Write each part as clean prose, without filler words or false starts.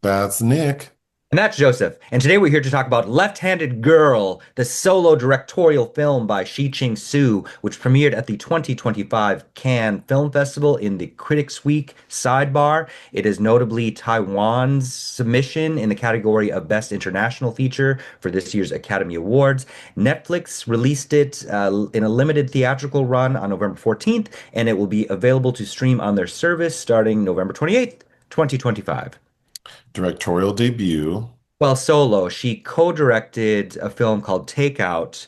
That's Nick. And that's Joseph. And today we're here to talk about Left-Handed Girl, the solo directorial film by Shih-Ching Tsou, which premiered at the 2025 Cannes Film Festival in the Critics Week sidebar. It is notably Taiwan's submission in the category of Best International Feature for this year's Academy Awards. Netflix released it in a limited theatrical run on November 14th, and it will be available to stream on their service starting November 28th, 2025. Directorial debut. Well, solo. She co-directed a film called Takeout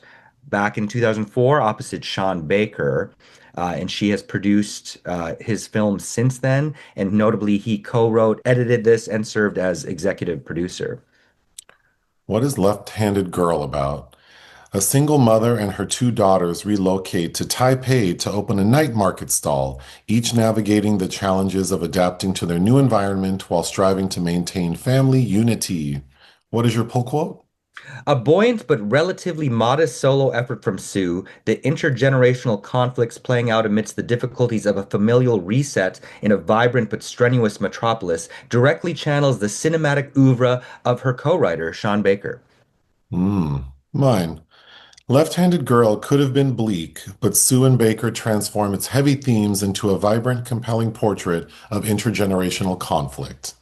back in 2004 opposite Sean Baker. And she has produced his films since then. And notably, he co-wrote, edited this, and served as executive producer. What is Left-Handed Girl about? A single mother and her two daughters relocate to Taipei to open a night market stall, each navigating the challenges of adapting to their new environment while striving to maintain family unity. What is your pull quote? A buoyant but relatively modest solo effort from Sue, the intergenerational conflicts playing out amidst the difficulties of a familial reset in a vibrant but strenuous metropolis, directly channels the cinematic oeuvre of her co-writer, Sean Baker. Mine. Left-Handed Girl could have been bleak, but Sue and Baker transform its heavy themes into a vibrant, compelling portrait of intergenerational conflict.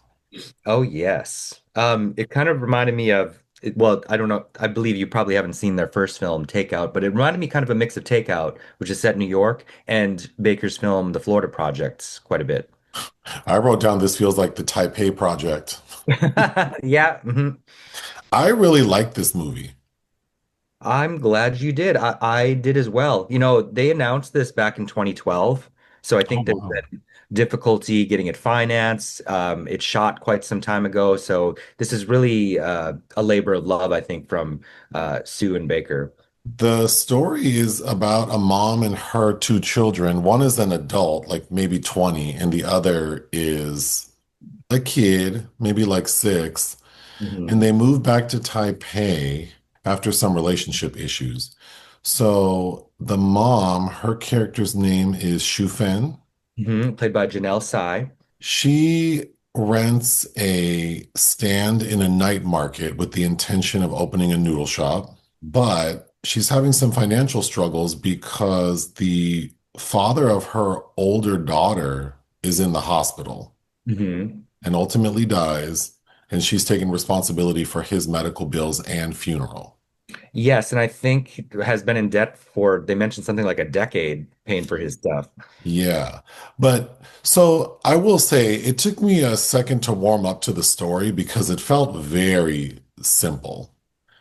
Oh, yes. It kind of reminded me of, well, I don't know. I believe you probably haven't seen their first film, Takeout, but it reminded me kind of a mix of Takeout, which is set in New York, and Baker's film, The Florida Project, quite a bit. I wrote down this feels like the Taipei Project. Yeah, mhm. I really like this movie. I'm glad you did. I did as well. You know, they announced this back in 2012, so I Oh, think there's wow. been difficulty getting it financed. It shot quite some time ago, so this is really a labor of love, I think, from Sue and Baker. The story is about a mom and her two children. One is an adult, like maybe 20, and the other is a kid, maybe like 6. And Hmm. they move back to Taipei after some relationship issues. So the mom, her character's name is Shufen. Played by Janel Tsai. She rents a stand in a night market with the intention of opening a noodle shop, but she's having some financial struggles because the father of her older daughter is in the hospital Hmm. and ultimately dies, and she's taking responsibility for his medical bills and funeral. Yes, and I think has been in debt for, they mentioned something like a decade paying for his stuff. Yeah. But so I will say it took me a second to warm up to the story because it felt very simple.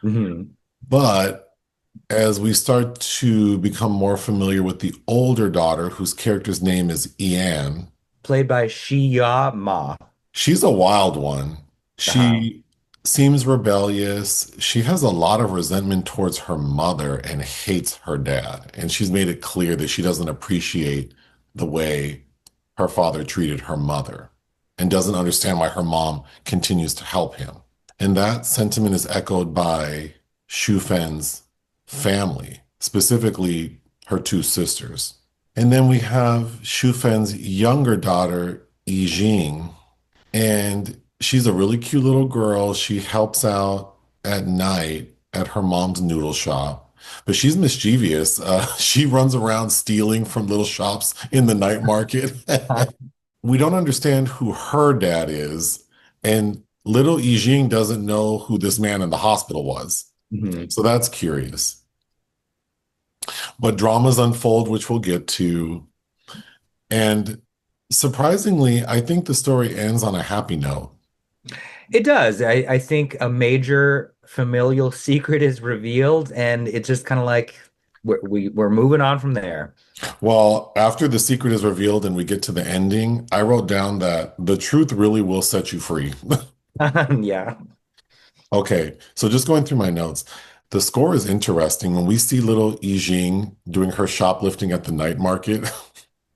Hmm. But as we start to become more familiar with the older daughter, whose character's name is Ian, Played by Shih-Yuan Ma. she's a wild one. Uh-huh. She seems rebellious. She has a lot of resentment towards her mother and hates her dad. And she's made it clear that she doesn't appreciate the way her father treated her mother and doesn't understand why her mom continues to help him. And that sentiment is echoed by Shu Fen's family, specifically her two sisters. And then we have Shu Fen's younger daughter, Yi Jing, and she's a really cute little girl. She helps out at night at her mom's noodle shop, but she's mischievous. She runs around stealing from little shops in the night market. We don't understand who her dad is, and little Yijing doesn't know who this man in the hospital was. Mhm. So that's curious. But dramas unfold, which we'll get to. And surprisingly, I think the story ends on a happy note. It does. I think a major familial secret is revealed, and it's just kind of like we're moving on from there. Well, after the secret is revealed and we get to the ending, I wrote down that the truth really will set you free. Yeah. Okay, so just going through my notes, the score is interesting. When we see little Yijing doing her shoplifting at the night market, I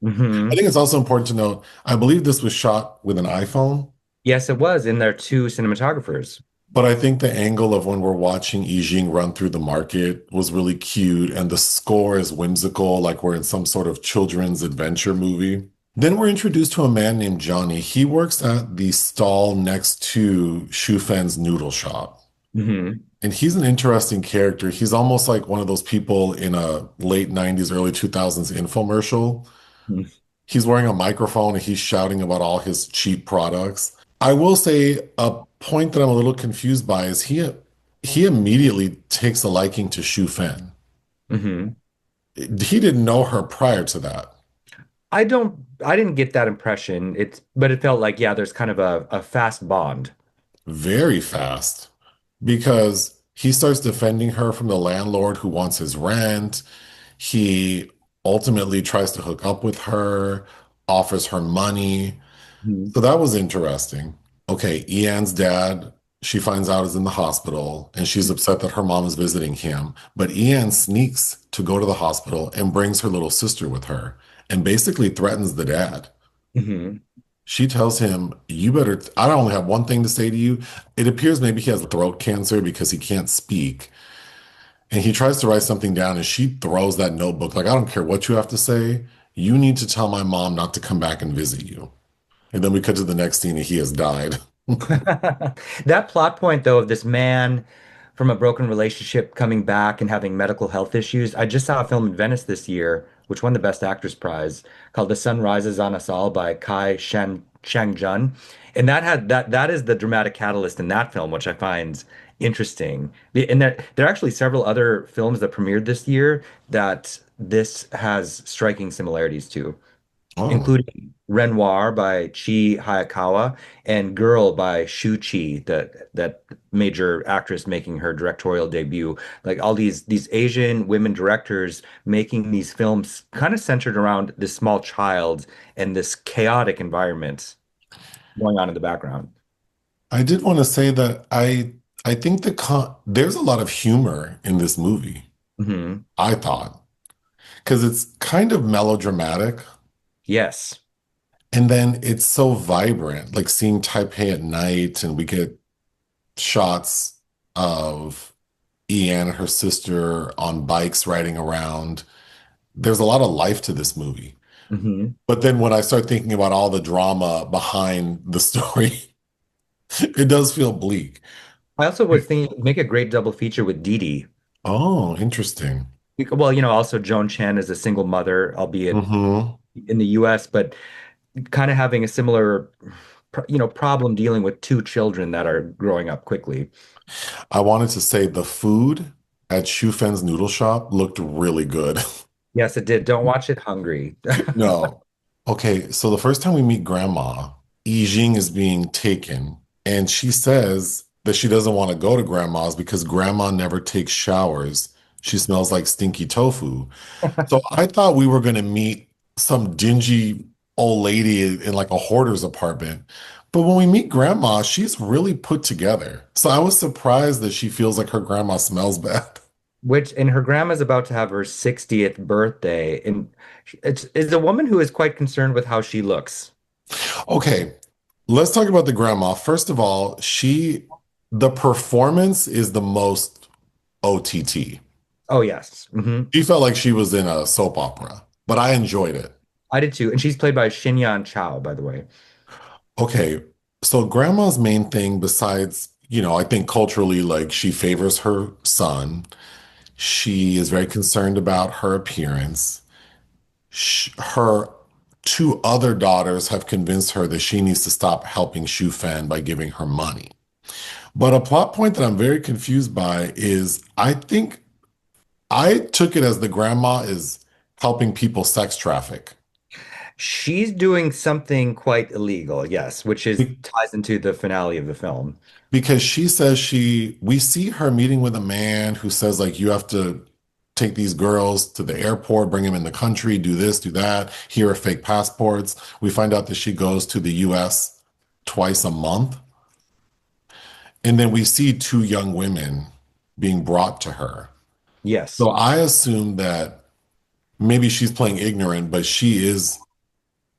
Hmm. think it's also important to note, I believe this was shot with an iPhone, Yes, it was, and they're two cinematographers. but I think the angle of when we're watching Yijing run through the market was really cute, and the score is whimsical, like we're in some sort of children's adventure movie. Then we're introduced to a man named Johnny. He works at the stall next to Shu Fen's noodle shop. Hmm. And he's an interesting character. He's almost like one of those people in a late 90s, early 2000s infomercial. He's wearing a microphone and he's shouting about all his cheap products. I will say a point that I'm a little confused by is he immediately takes a liking to Shu Fen. Hmm. He didn't know her prior to that. I didn't get that impression. But it felt like, yeah, there's kind of a fast bond. Very fast because he starts defending her from the landlord who wants his rent. He ultimately tries to hook up with her, offers her money. Mhm. So that was interesting. Okay, Ian's dad, she finds out is in the hospital and she's upset that her mom is visiting him. But Ian sneaks to go to the hospital and brings her little sister with her and basically threatens the dad. Hmm. She tells him, you better, I only have one thing to say to you. It appears maybe he has throat cancer because he can't speak. And he tries to write something down and she throws that notebook. Like, I don't care what you have to say. You need to tell my mom not to come back and visit you. And then we cut to the next scene and he has died. That plot point, though, of this man from a broken relationship coming back and having medical health issues. I just saw a film in Venice this year, which won the Best Actress prize, called The Sun Rises on Us All by Kai Shang Jun. And that is the dramatic catalyst in that film, which I find interesting. And there are actually several other films that premiered this year that this has striking similarities to, Oh, including Renoir by Chi Hayakawa and Girl by Shu Qi, that major actress making her directorial debut. Like all these Asian women directors making these films kind of centered around this small child and this chaotic environment going on in the background. I did want to say that I think there's a lot of humor in this movie, Hmm. I thought, because it's kind of melodramatic Yes. and then it's so vibrant, like seeing Taipei at night and we get shots of Ian and her sister on bikes riding around. There's a lot of life to this movie. Hmm. But then when I start thinking about all the drama behind the story, it does feel bleak. I also was thinking make a great double feature with Dee Dee. Oh, interesting. Well, also Joan Chen is a single mother, albeit Hmm. in the US, but kind of having a similar, problem dealing with two children that are growing up quickly. I wanted to say the food at Shu Fen's noodle shop looked really good. Yes, it did. Don't watch it hungry. No. Okay, so the first time we meet Grandma, Yijing is being taken, and she says that she doesn't want to go to Grandma's because Grandma never takes showers. She smells like stinky tofu. So I thought we were going to meet some dingy old lady in like a hoarder's apartment. But when we meet Grandma, she's really put together. So I was surprised that she feels like her grandma smells bad. And her grandma's about to have her 60th birthday, and it's a woman who is quite concerned with how she looks. Okay, let's talk about the grandma. First of all, the performance is the most OTT. Oh, yes. She felt like she was in a soap opera, but I enjoyed it. I did too. And she's played by Xin-Yan Chao, by the way. Okay, so grandma's main thing, besides, I think culturally, like she favors her son. She is very concerned about her appearance. Her two other daughters have convinced her that she needs to stop helping Shu Fan by giving her money. But a plot point that I'm very confused by is I think I took it as the grandma is helping people sex traffic. She's doing something quite illegal, yes, which is Be- ties into the finale of the film. Because she says we see her meeting with a man who says, like, you have to take these girls to the airport, bring them in the country, do this, do that. Here are fake passports. We find out that she goes to the US twice a month. And then we see two young women being brought to her. Yes. So I assume that maybe she's playing ignorant, but she is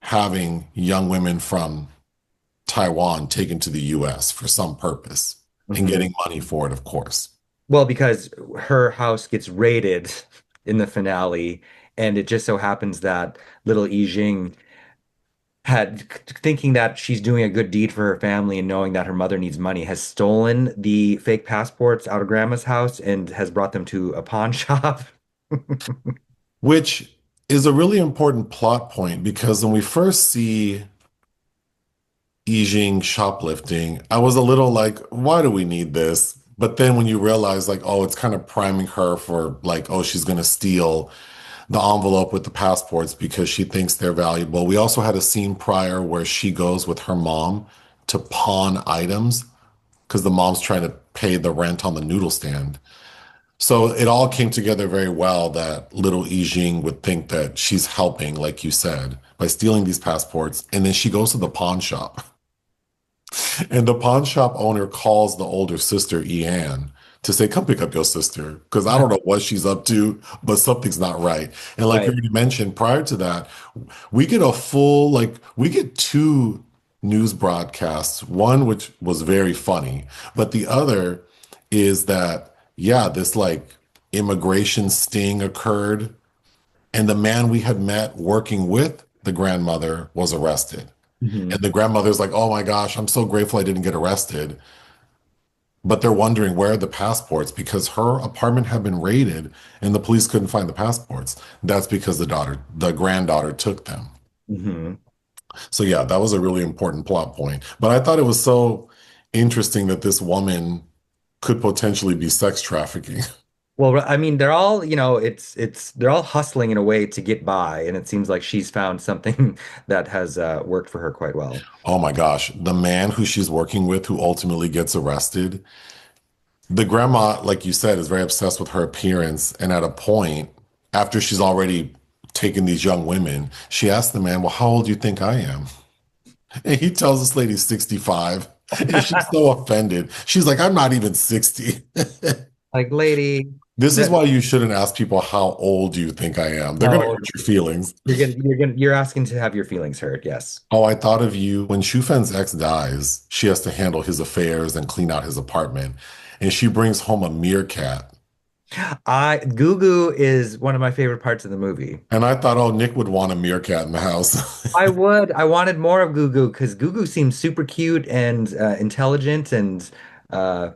having young women from Taiwan taken to the US for some purpose and Hmm. getting money for it, of course. Well, because her house gets raided in the finale, and it just so happens that little Yi Jing thinking that she's doing a good deed for her family and knowing that her mother needs money, has stolen the fake passports out of grandma's house and has brought them to a pawn shop. Which is a really important plot point because when we first see Yijing shoplifting, I was a little like, why do we need this? But then when you realize, like, oh, it's kind of priming her for, like, oh, she's going to steal the envelope with the passports because she thinks they're valuable. We also had a scene prior where she goes with her mom to pawn items because the mom's trying to pay the rent on the noodle stand. So it all came together very well that little Yijing would think that she's helping, like you said, by stealing these passports. And then she goes to the pawn shop. And the pawn shop owner calls the older sister, Ian, to say, come pick up your sister. Because I don't know what she's up to, but something's not right. And like you Right. already mentioned, prior to that, we get a full, like, we get two news broadcasts, one which was very funny, but the other is that, yeah, this like immigration sting occurred. And the man we had met working with the grandmother was arrested. Mhm. And the grandmother's like, oh my gosh, I'm so grateful I didn't get arrested. But they're wondering where are the passports because her apartment had been raided and the police couldn't find the passports. That's because the granddaughter took them. Mhm. So yeah, that was a really important plot point. But I thought it was so interesting that this woman could potentially be sex trafficking. Well, I mean, they're all, they're all hustling in a way to get by, and it seems like she's found something that has worked for her quite well. Oh my gosh, the man who she's working with who ultimately gets arrested. The grandma, like you said, is very obsessed with her appearance. And at a point, after she's already taken these young women, she asks the man, well, how old do you think I am? And he tells this lady 65. And she's so offended. She's like, I'm not even 60. Like, lady, This is no, why you shouldn't ask people how old do you think I am. They're gonna no, hurt your feelings. you're asking to have your feelings hurt. Yes. Oh, I thought of you when Shufen's ex dies, she has to handle his affairs and clean out his apartment. And she brings home a meerkat. Gugu is one of my favorite parts of the movie. And I thought, oh, Nick would want a meerkat in the house. I wanted more of Gugu because Gugu seems super cute and intelligent and uh,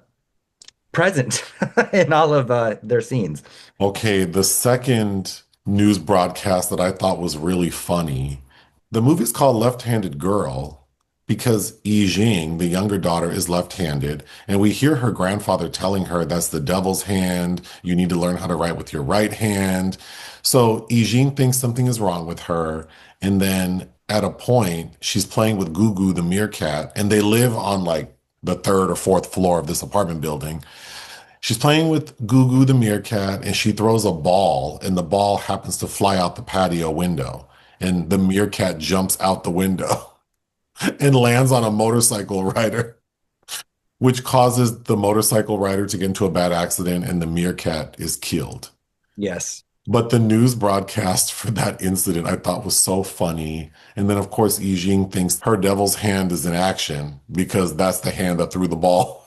present in all of their scenes. Okay, the second news broadcast that I thought was really funny. The movie's called Left-Handed Girl because Yi Jing, the younger daughter, is left-handed, and we hear her grandfather telling her that's the devil's hand. You need to learn how to write with your right hand. So Yi Jing thinks something is wrong with her, and then at a point, she's playing with Gugu the meerkat, and they live on like the third or fourth floor of this apartment building. She's playing with Gugu the meerkat and she throws a ball and the ball happens to fly out the patio window and the meerkat jumps out the window and lands on a motorcycle rider, which causes the motorcycle rider to get into a bad accident and the meerkat is killed. Yes. But the news broadcast for that incident I thought was so funny. And then, of course, Yijing thinks her devil's hand is in action because that's the hand that threw the ball.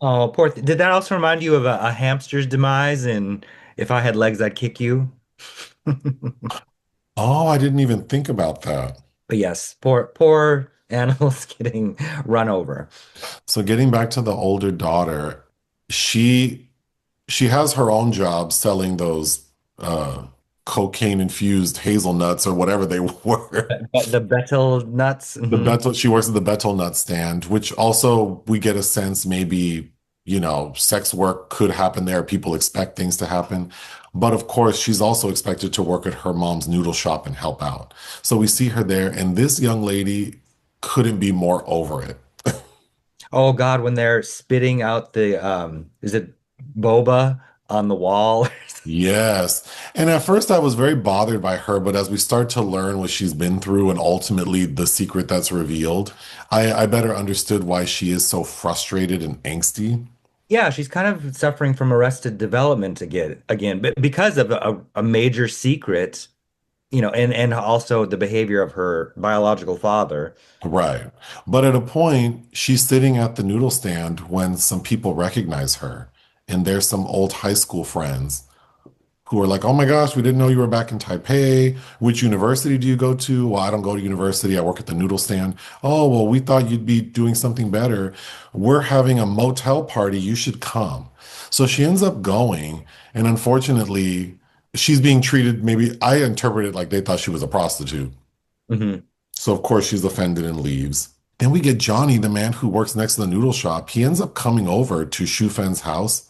Oh, did that also remind you of a hamster's demise and if I had legs, I'd kick you? Oh, I didn't even think about that. But yes, poor animals getting run over. So getting back to the older daughter, she she has her own job selling those cocaine infused hazelnuts or whatever they were. But the betel nuts. The Mhm. Betel, she works at the Betel nut stand, which also we get a sense maybe, sex work could happen there. People expect things to happen. But of course, she's also expected to work at her mom's noodle shop and help out. So we see her there, and this young lady couldn't be more over it. Oh God, when they're spitting out the is it boba on the wall? Yes. And at first I was very bothered by her, but as we start to learn what she's been through and ultimately the secret that's revealed, I better understood why she is so frustrated and angsty. Yeah, she's kind of suffering from arrested development again, but because of a major secret, and also the behavior of her biological father. Right. But at a point, she's sitting at the noodle stand when some people recognize her, and there's some old high school friends. who are like, oh my gosh, we didn't know you were back in Taipei. Which university do you go to? Well, I don't go to university. I work at the noodle stand. Oh, well, we thought you'd be doing something better. We're having a motel party. You should come. So she ends up going, and unfortunately, she's being treated, maybe I interpret it like they thought she was a prostitute. Hmm. So of course she's offended and leaves. Then we get Johnny, the man who works next to the noodle shop. He ends up coming over to Shu Fen's house,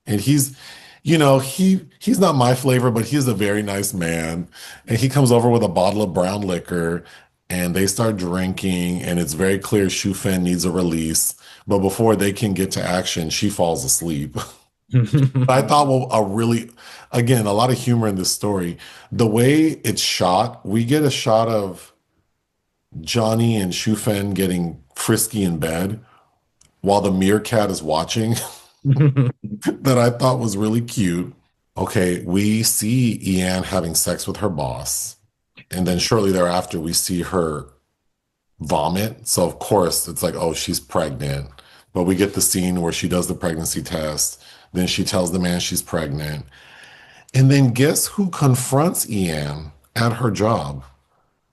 and he's not my flavor, but he's a very nice man. And he comes over with a bottle of brown liquor, and they start drinking, and it's very clear Shu Fen needs a release. But before they can get to action, she falls asleep. I thought, well, again, a lot of humor in this story. The way it's shot, we get a shot of Johnny and Shufen getting frisky in bed while the meerkat is watching that I thought was really cute. Okay, we see Ian having sex with her boss, and then shortly thereafter, we see her vomit. So, of course, it's like, oh, she's pregnant. But we get the scene where she does the pregnancy test. Then she tells the man she's pregnant. And then guess who confronts Ian at her job?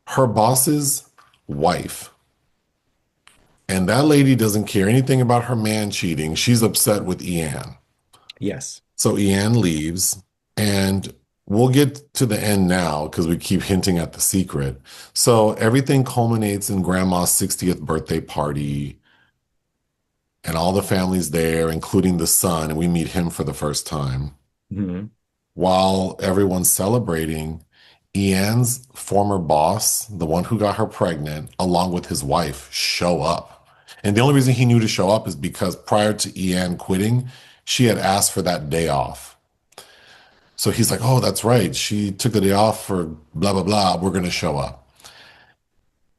Her boss's wife. And that lady doesn't care anything about her man cheating. She's upset with Ian. Yes. So Ian leaves, and we'll get to the end now because we keep hinting at the secret. So everything culminates in Grandma's 60th birthday party, and all the family's there, including the son, and we meet him for the first time. Mhm. While everyone's celebrating, Ian's former boss, the one who got her pregnant, along with his wife, show up. And the only reason he knew to show up is because prior to Ian quitting, she had asked for that day off. So he's like, oh, that's right. She took the day off for blah, blah, blah. We're going to show up.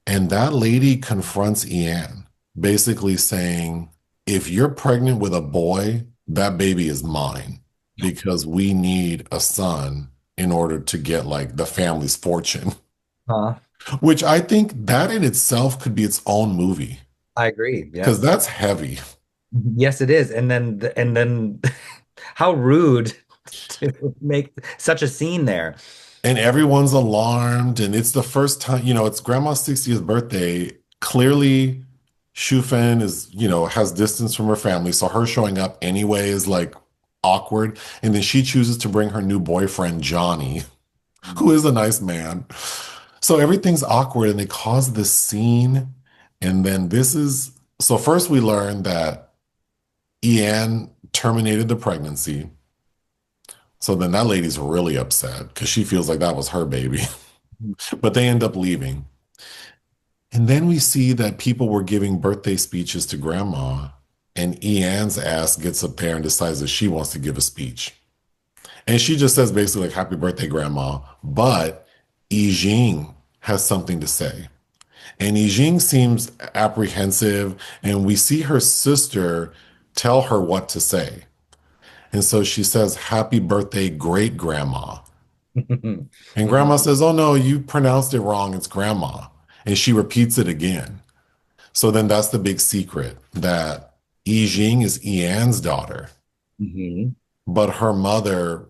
And that lady confronts Ian, basically saying, if you're pregnant with a boy, that baby is mine because we need a son in order to get like the family's fortune, Huh. which I think that in itself could be its own movie I agree. because Yes. that's heavy. Yes, it is. And then how rude to make such a scene there. And everyone's alarmed. And it's the first time, it's grandma's 60th birthday. Clearly, Shufen has distance from her family. So her showing up anyway is like awkward. And then she chooses to bring her new boyfriend, Johnny, who is a nice man. So everything's awkward and they cause this scene. And then so first we learn that Ian terminated the pregnancy. So then that lady's really upset because she feels like that was her baby. But they end up leaving. And then we see that people were giving birthday speeches to grandma, and Ian's ass gets up there and decides that she wants to give a speech. And she just says basically like, happy birthday, grandma. But Yijing has something to say. And Yijing seems apprehensive, and we see her sister tell her what to say. And so she says, happy birthday, great grandma. And grandma says, oh no, you pronounced it wrong. It's grandma. And she repeats it again. So then that's the big secret that Yijing is Ian's daughter, Mhm. but her mother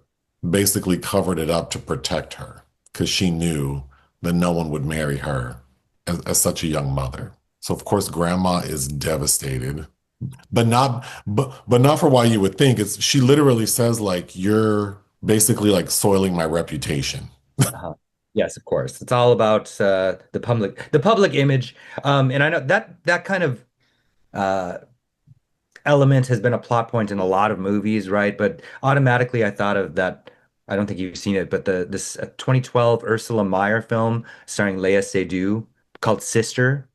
basically covered it up to protect her because she knew that no one would marry her as such a young mother. So of course grandma is devastated, but not for why you would think. It's she literally says like you're basically like soiling my reputation. Uh-huh. Yes, of course. It's all about the public image. And I know that kind of uh, element has been a plot point in a lot of movies, right? But automatically, I thought of that. I don't think you've seen it, but this 2012 Ursula Meyer film starring Léa Seydoux called Sister.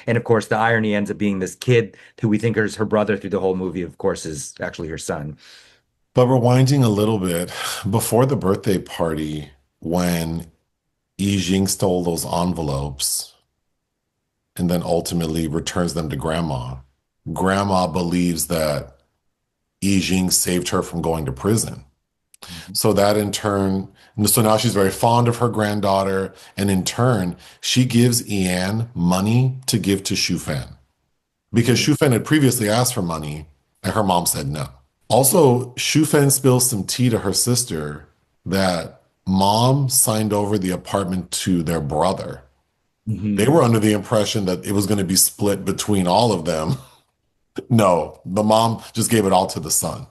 And of course, the irony ends up being this kid who we think is her brother through the whole movie, of course, is actually her son. But rewinding a little bit, before the birthday party, when Yijing stole those envelopes and then ultimately returns them to grandma, grandma believes that Yijing saved her from going to prison. So that in turn, so now she's very fond of her granddaughter. And in turn, she gives Ian money to give to Shufen because Mhm. Shufen had previously asked for money and her mom said no. Also, Shufen spills some tea to her sister that mom signed over the apartment to their brother. They were Hmm. under the impression that it was going to be split between all of them. No, the mom just gave it all to the son.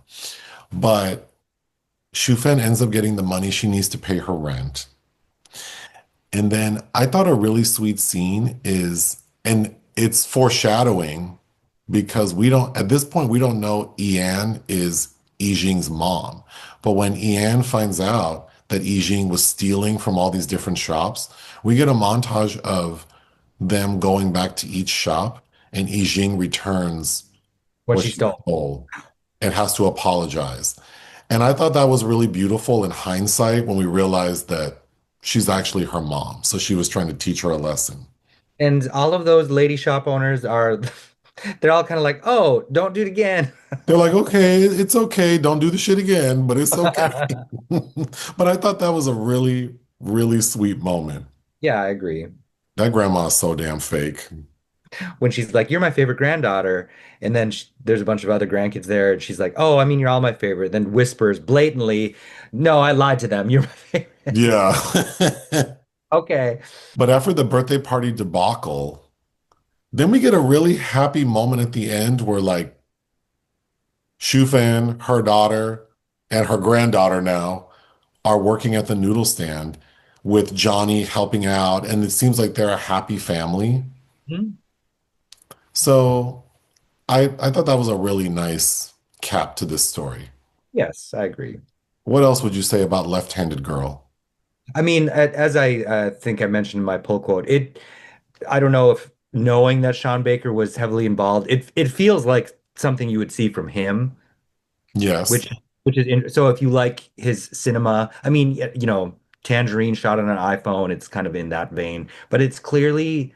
But Shufen ends up getting the money she needs to pay her rent. And then I thought a really sweet scene is, and it's foreshadowing because we don't, at this point, we don't know Ian is Yijing's mom. But when Ian finds out that Yijing was stealing from all these different shops, we get a montage of them going back to each shop and Yijing returns What what she she stole. stole and has to apologize. And I thought that was really beautiful in hindsight when we realized that she's actually her mom. So she was trying to teach her a lesson. And all of those lady shop owners are, they're all kind of like, oh, don't do it again. They're like, okay, it's okay. Don't do the shit again, but it's okay. But I thought that was a really, really sweet moment. Yeah, I agree. That grandma is so damn fake. When she's like, "You're my favorite granddaughter," and then there's a bunch of other grandkids there, and she's like, "Oh, I mean, you're all my favorite." Then whispers blatantly, "No, I lied to them. You're my favorite." Yeah. Okay. But after the birthday party debacle, then we get a really happy moment at the end where like Shufan, her daughter, and her granddaughter now are working at the noodle stand with Johnny helping out, and it seems like they're a happy family. Mhm. So I thought that was a really nice cap to this story. Yes, I agree. What else would you say about Left-Handed Girl? I mean, as I think I mentioned in my pull quote, I don't know if knowing that Sean Baker was heavily involved, it feels like something you would see from him, Yes. which so if you like his cinema, I mean, Tangerine shot on an iPhone, it's kind of in that vein, but it's clearly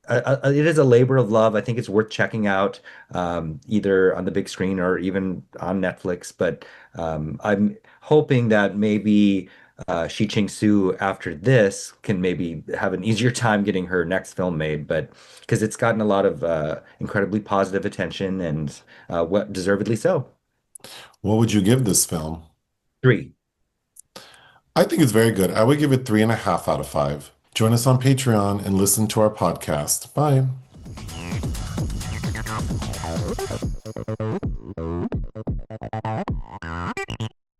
it is a labor of love. I think it's worth checking out, either on the big screen or even on Netflix. But I'm hoping that maybe Shih-Ching Tsou after this can maybe have an easier time getting her next film made. But because it's gotten a lot of incredibly positive attention and what deservedly so. What would you give this film? 3. I think it's very good. I would give it 3.5 out of 5. Join us on Patreon and listen to our podcast. Bye.